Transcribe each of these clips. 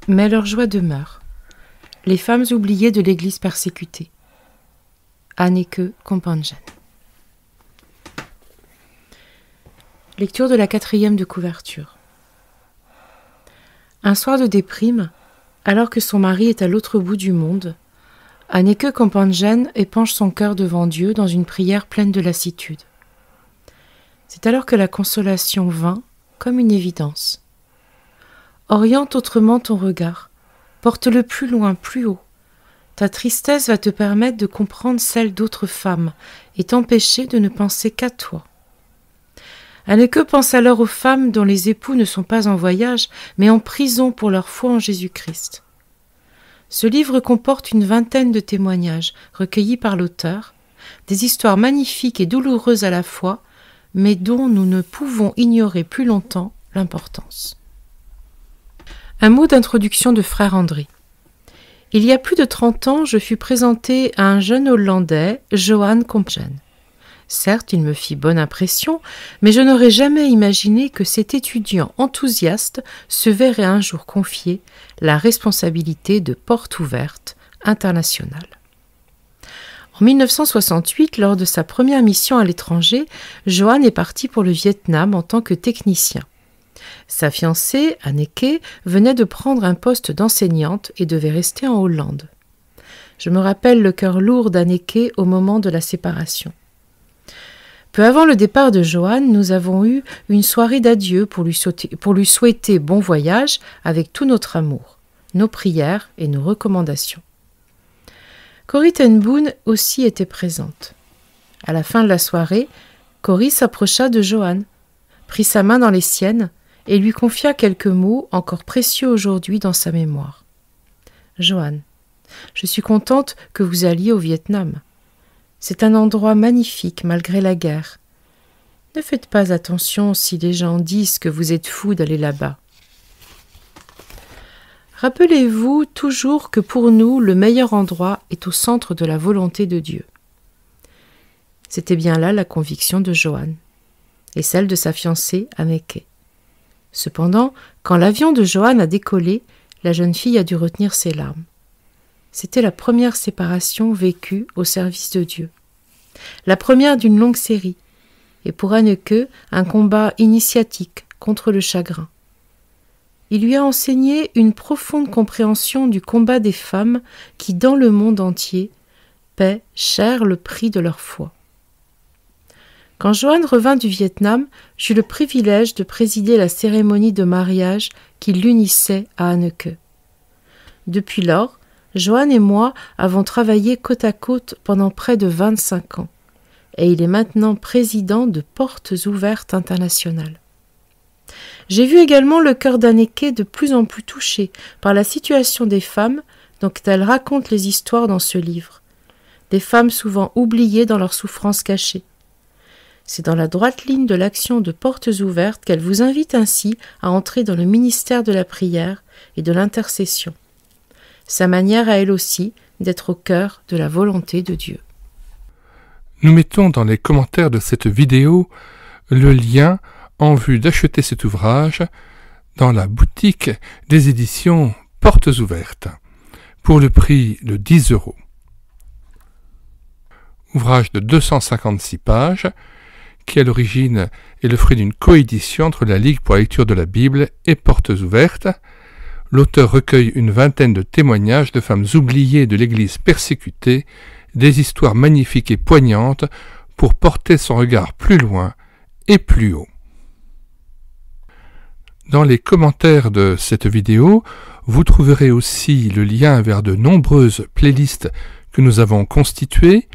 mais leur joie demeure. Les femmes oubliées de l'Église persécutée. Anneke Kompanjen. Lecture de la 4e de couverture. Un soir de déprime, alors que son mari est à l'autre bout du monde, Anneke Kompanjen épanche son cœur devant Dieu dans une prière pleine de lassitude. C'est alors que la consolation vint comme une évidence. Oriente autrement ton regard, porte-le plus loin, plus haut. Ta tristesse va te permettre de comprendre celle d'autres femmes et t'empêcher de ne penser qu'à toi. Anneke pense alors aux femmes dont les époux ne sont pas en voyage, mais en prison pour leur foi en Jésus-Christ. Ce livre comporte une vingtaine de témoignages recueillis par l'auteur, des histoires magnifiques et douloureuses à la fois, mais dont nous ne pouvons ignorer plus longtemps l'importance. Un mot d'introduction de frère André. Il y a plus de 30 ans, je fus présenté à un jeune Hollandais, Johan Kompanjen. Certes, il me fit bonne impression, mais je n'aurais jamais imaginé que cet étudiant enthousiaste se verrait un jour confier la responsabilité de Portes Ouvertes internationale. En 1968, lors de sa première mission à l'étranger, Johan est parti pour le Vietnam en tant que technicien. Sa fiancée, Anneke, venait de prendre un poste d'enseignante et devait rester en Hollande. Je me rappelle le cœur lourd d'Anneke au moment de la séparation. Peu avant le départ de Johan, nous avons eu une soirée d'adieu pour lui souhaiter bon voyage avec tout notre amour, nos prières et nos recommandations. Corrie ten Boom aussi était présente. À la fin de la soirée, Corrie s'approcha de Johan, prit sa main dans les siennes et lui confia quelques mots encore précieux aujourd'hui dans sa mémoire. « Johan, je suis contente que vous alliez au Vietnam. C'est un endroit magnifique malgré la guerre. Ne faites pas attention si les gens disent que vous êtes fou d'aller là-bas. Rappelez-vous toujours que pour nous, le meilleur endroit est au centre de la volonté de Dieu. » C'était bien là la conviction de Johan et celle de sa fiancée Anneke. Cependant, quand l'avion de Johan a décollé, la jeune fille a dû retenir ses larmes. C'était la première séparation vécue au service de Dieu. La première d'une longue série, et pour Anneke, un combat initiatique contre le chagrin. Il lui a enseigné une profonde compréhension du combat des femmes qui, dans le monde entier, paient cher le prix de leur foi. Quand Johan revint du Vietnam, j'eus le privilège de présider la cérémonie de mariage qui l'unissait à Anneke. Depuis lors, Johan et moi avons travaillé côte à côte pendant près de 25 ans, et il est maintenant président de Portes Ouvertes internationales. J'ai vu également le cœur d'Anneke de plus en plus touché par la situation des femmes dont elle raconte les histoires dans ce livre, des femmes souvent oubliées dans leurs souffrances cachées. C'est dans la droite ligne de l'action de Portes Ouvertes qu'elle vous invite ainsi à entrer dans le ministère de la prière et de l'intercession. Sa manière à elle aussi d'être au cœur de la volonté de Dieu. Nous mettons dans les commentaires de cette vidéo le lien en vue d'acheter cet ouvrage dans la boutique des éditions Portes Ouvertes pour le prix de 10 €. Ouvrage de 256 pages qui à l'origine est le fruit d'une coédition entre la Ligue pour la lecture de la Bible et Portes Ouvertes. L'auteur recueille une vingtaine de témoignages de femmes oubliées de l'Église persécutée, des histoires magnifiques et poignantes pour porter son regard plus loin et plus haut. Dans les commentaires de cette vidéo, vous trouverez aussi le lien vers de nombreuses playlists que nous avons constituées.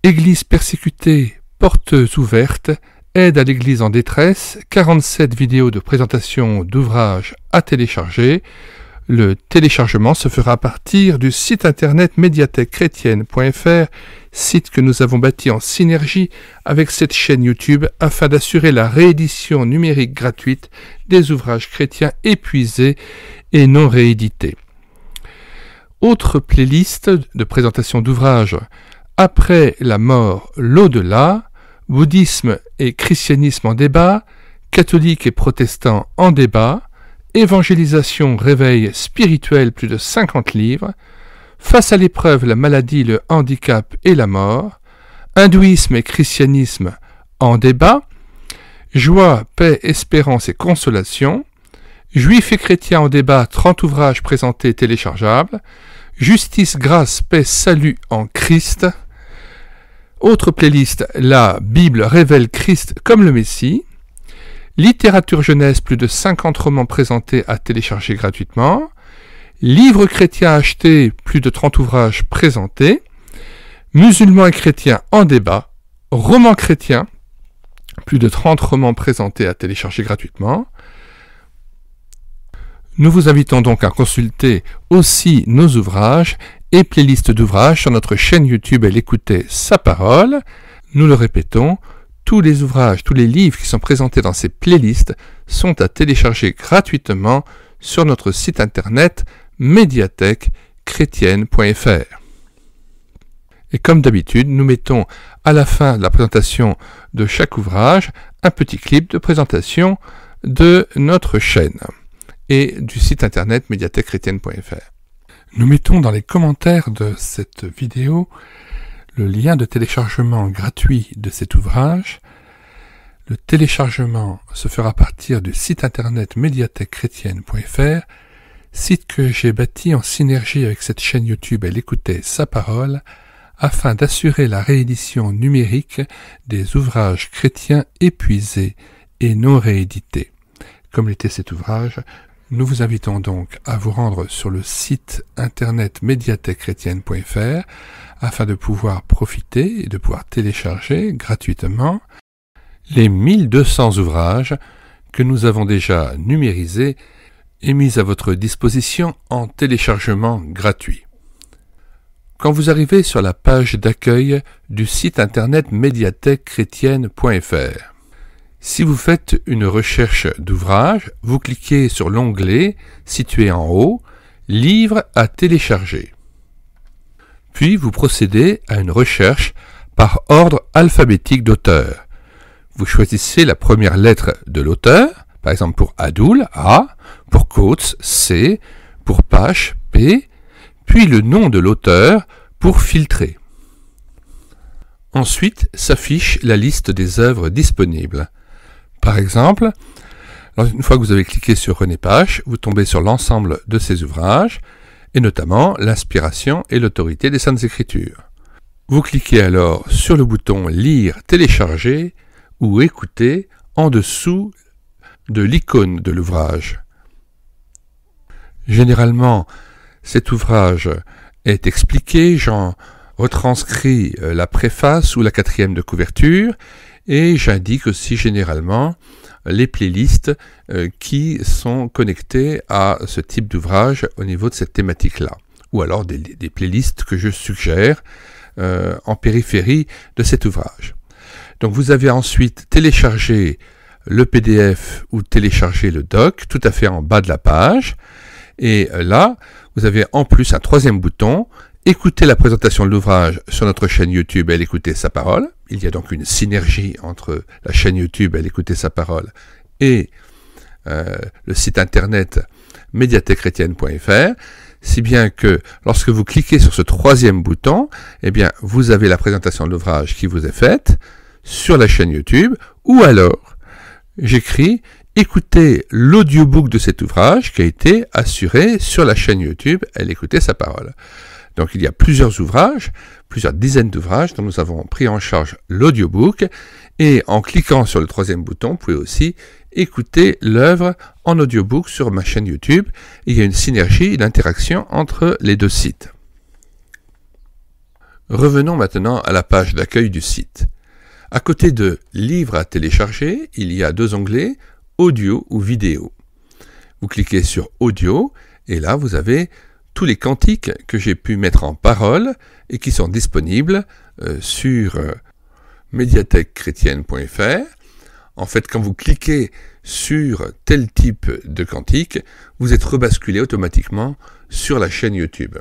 Église persécutée, Portes Ouvertes, aide à l'Église en détresse, 47 vidéos de présentation d'ouvrages à télécharger. Le téléchargement se fera à partir du site internet médiathèquechrétienne.fr, site que nous avons bâti en synergie avec cette chaîne YouTube afin d'assurer la réédition numérique gratuite des ouvrages chrétiens épuisés et non réédités. Autre playlist de présentation d'ouvrages: Après la mort, l'au-delà, Bouddhisme et christianisme en débat, catholiques et protestants en débat, Évangélisation, réveil spirituel, plus de 50 livres. Face à l'épreuve, la maladie, le handicap et la mort. Hindouisme et christianisme en débat. Joie, paix, espérance et consolation. Juifs et chrétiens en débat, 30 ouvrages présentés téléchargeables. Justice, grâce, paix, salut en Christ. Autre playlist, la Bible révèle Christ comme le Messie. Littérature jeunesse, plus de 50 romans présentés à télécharger gratuitement. Livres chrétiens achetés, plus de 30 ouvrages présentés. Musulmans et chrétiens en débat. Romans chrétiens, plus de 30 romans présentés à télécharger gratuitement. Nous vous invitons donc à consulter aussi nos ouvrages et playlists d'ouvrages sur notre chaîne YouTube Elle écoutait sa parole. Nous le répétons, tous les ouvrages, tous les livres qui sont présentés dans ces playlists sont à télécharger gratuitement sur notre site internet médiathèquechrétienne.fr. Et comme d'habitude, nous mettons à la fin de la présentation de chaque ouvrage un petit clip de présentation de notre chaîne et du site internet médiathèquechrétienne.fr. Nous mettons dans les commentaires de cette vidéo le lien de téléchargement gratuit de cet ouvrage. Le téléchargement se fera à partir du site internet médiathèquechrétienne.fr, site que j'ai bâti en synergie avec cette chaîne YouTube Elle écoutait sa parole, afin d'assurer la réédition numérique des ouvrages chrétiens épuisés et non réédités. Comme l'était cet ouvrage, nous vous invitons donc à vous rendre sur le site internet médiathèquechrétienne.fr afin de pouvoir profiter et de pouvoir télécharger gratuitement les 1200 ouvrages que nous avons déjà numérisés et mis à votre disposition en téléchargement gratuit. Quand vous arrivez sur la page d'accueil du site internet médiathèquechrétienne.fr, si vous faites une recherche d'ouvrage, vous cliquez sur l'onglet situé en haut « Livres à télécharger ». Puis vous procédez à une recherche par ordre alphabétique d'auteur. Vous choisissez la première lettre de l'auteur, par exemple pour Adoul, A, pour Coates, C, pour Pache, P, puis le nom de l'auteur pour filtrer. Ensuite s'affiche la liste des œuvres disponibles. Par exemple, une fois que vous avez cliqué sur René Pache, vous tombez sur l'ensemble de ses ouvrages, et notamment l'inspiration et l'autorité des Saintes Écritures. Vous cliquez alors sur le bouton Lire, télécharger ou écouter en dessous de l'icône de l'ouvrage. Généralement, cet ouvrage est expliqué, j'en retranscris la préface ou la 4e de couverture, et j'indique aussi généralement les playlists qui sont connectées à ce type d'ouvrage au niveau de cette thématique-là, ou alors des playlists que je suggère en périphérie de cet ouvrage. Donc vous avez ensuite téléchargé le PDF ou téléchargé le doc tout à fait en bas de la page, et là vous avez en plus un 3e bouton, écoutez la présentation de l'ouvrage sur notre chaîne YouTube Elle écoutait sa parole. Il y a donc une synergie entre la chaîne YouTube Elle écoutait sa parole et le site internet médiathèquechrétienne.fr, si bien que lorsque vous cliquez sur ce 3e bouton, eh bien vous avez la présentation de l'ouvrage qui vous est faite sur la chaîne YouTube, ou alors j'écris écoutez l'audiobook de cet ouvrage qui a été assuré sur la chaîne YouTube Elle écoutait sa parole. Donc il y a plusieurs ouvrages, plusieurs dizaines d'ouvrages dont nous avons pris en charge l'audiobook, et en cliquant sur le 3e bouton, vous pouvez aussi écouter l'œuvre en audiobook sur ma chaîne YouTube. Il y a une synergie, une interaction entre les deux sites. Revenons maintenant à la page d'accueil du site. À côté de Livres à télécharger, il y a 2 onglets, Audio ou Vidéo. Vous cliquez sur Audio, et là vous avez tous les cantiques que j'ai pu mettre en parole et qui sont disponibles sur médiathèquechrétienne.fr. En fait, quand vous cliquez sur tel type de cantique, vous êtes rebasculé automatiquement sur la chaîne YouTube.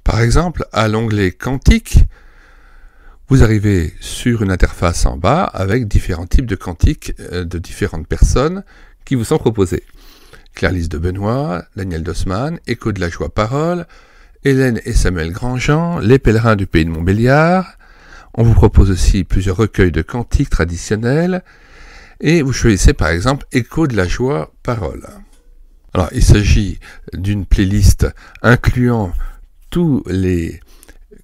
Par exemple, à l'onglet Cantiques, vous arrivez sur une interface en bas avec différents types de cantiques de différentes personnes qui vous sont proposés. Claire-Lise de Benoît, Daniel Dossmann, Écho de la joie parole, Hélène et Samuel Grandjean, Les pèlerins du pays de Montbéliard. On vous propose aussi plusieurs recueils de cantiques traditionnels et vous choisissez par exemple Écho de la joie parole. Alors il s'agit d'une playlist incluant tous les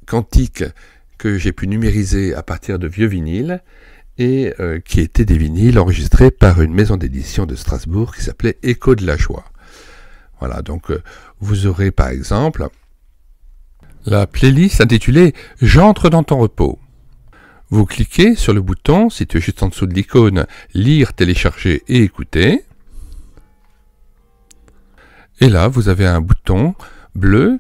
cantiques que j'ai pu numériser à partir de vieux vinyles et qui étaient des vinyles enregistrés par une maison d'édition de Strasbourg qui s'appelait Écho de la joie. Voilà, donc vous aurez par exemple la playlist intitulée « J'entre dans ton repos ». Vous cliquez sur le bouton situé juste en dessous de l'icône « Lire, télécharger et écouter ». Et là, vous avez un bouton bleu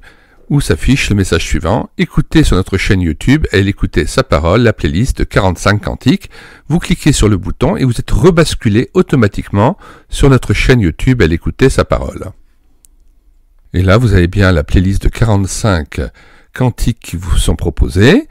où s'affiche le message suivant « Écoutez sur notre chaîne YouTube, Elle écoutait sa parole, la playlist de 45 cantiques ». Vous cliquez sur le bouton et vous êtes rebasculé automatiquement sur notre chaîne YouTube, Elle écoutait sa parole. Et là, vous avez bien la playlist de 45 cantiques qui vous sont proposés.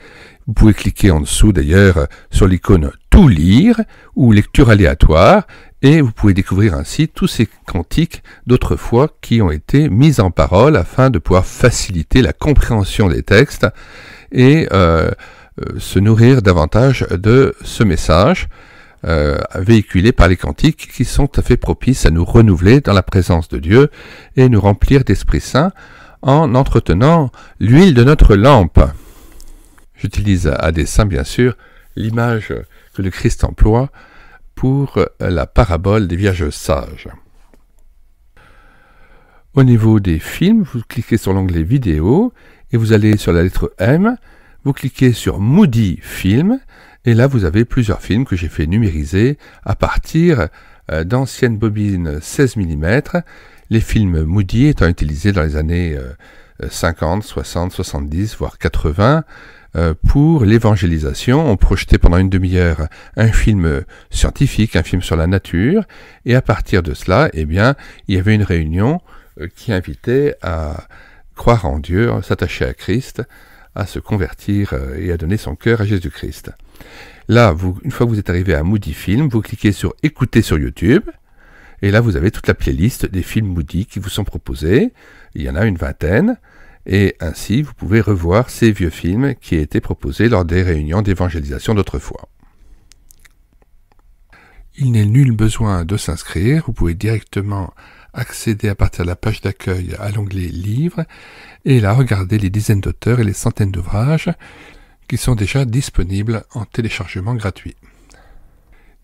Vous pouvez cliquer en dessous d'ailleurs sur l'icône « Tout lire » ou « Lecture aléatoire » et vous pouvez découvrir ainsi tous ces cantiques d'autrefois qui ont été mis en parole afin de pouvoir faciliter la compréhension des textes et se nourrir davantage de ce message véhiculé par les cantiques qui sont tout à fait propices à nous renouveler dans la présence de Dieu et nous remplir d'Esprit Saint en entretenant l'huile de notre lampe. J'utilise à dessein, bien sûr, l'image que le Christ emploie pour la parabole des Vierges sages. Au niveau des films, vous cliquez sur l'onglet vidéo et vous allez sur la lettre M, vous cliquez sur Moody Film et là vous avez plusieurs films que j'ai fait numériser à partir d'anciennes bobines 16 mm, les films Moody étant utilisés dans les années 50, 60, 70, voire 80, pour l'évangélisation. On projetait pendant une demi-heure un film scientifique, un film sur la nature, et à partir de cela, eh bien, il y avait une réunion qui invitait à croire en Dieu, à s'attacher à Christ, à se convertir et à donner son cœur à Jésus-Christ. Là, une fois que vous êtes arrivé à Moody Film, vous cliquez sur « Écouter sur YouTube », et là, vous avez toute la playlist des films Moody qui vous sont proposés. Il y en a une vingtaine. Et ainsi, vous pouvez revoir ces vieux films qui étaient proposés lors des réunions d'évangélisation d'autrefois. Il n'est nul besoin de s'inscrire, vous pouvez directement accéder à partir de la page d'accueil à l'onglet Livres, et là regarder les dizaines d'auteurs et les centaines d'ouvrages qui sont déjà disponibles en téléchargement gratuit.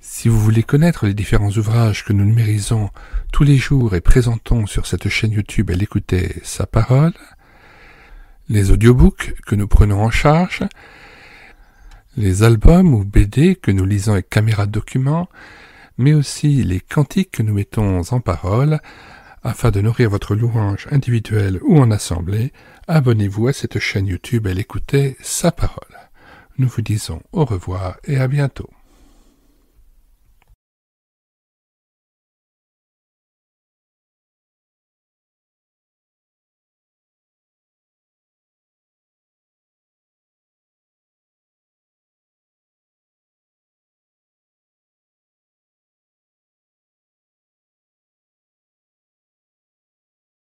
Si vous voulez connaître les différents ouvrages que nous numérisons tous les jours et présentons sur cette chaîne YouTube Elle écoutait sa parole, les audiobooks que nous prenons en charge, les albums ou BD que nous lisons avec caméra de document, mais aussi les cantiques que nous mettons en parole, afin de nourrir votre louange individuelle ou en assemblée, abonnez-vous à cette chaîne YouTube Elle écoutait sa parole. Nous vous disons au revoir et à bientôt.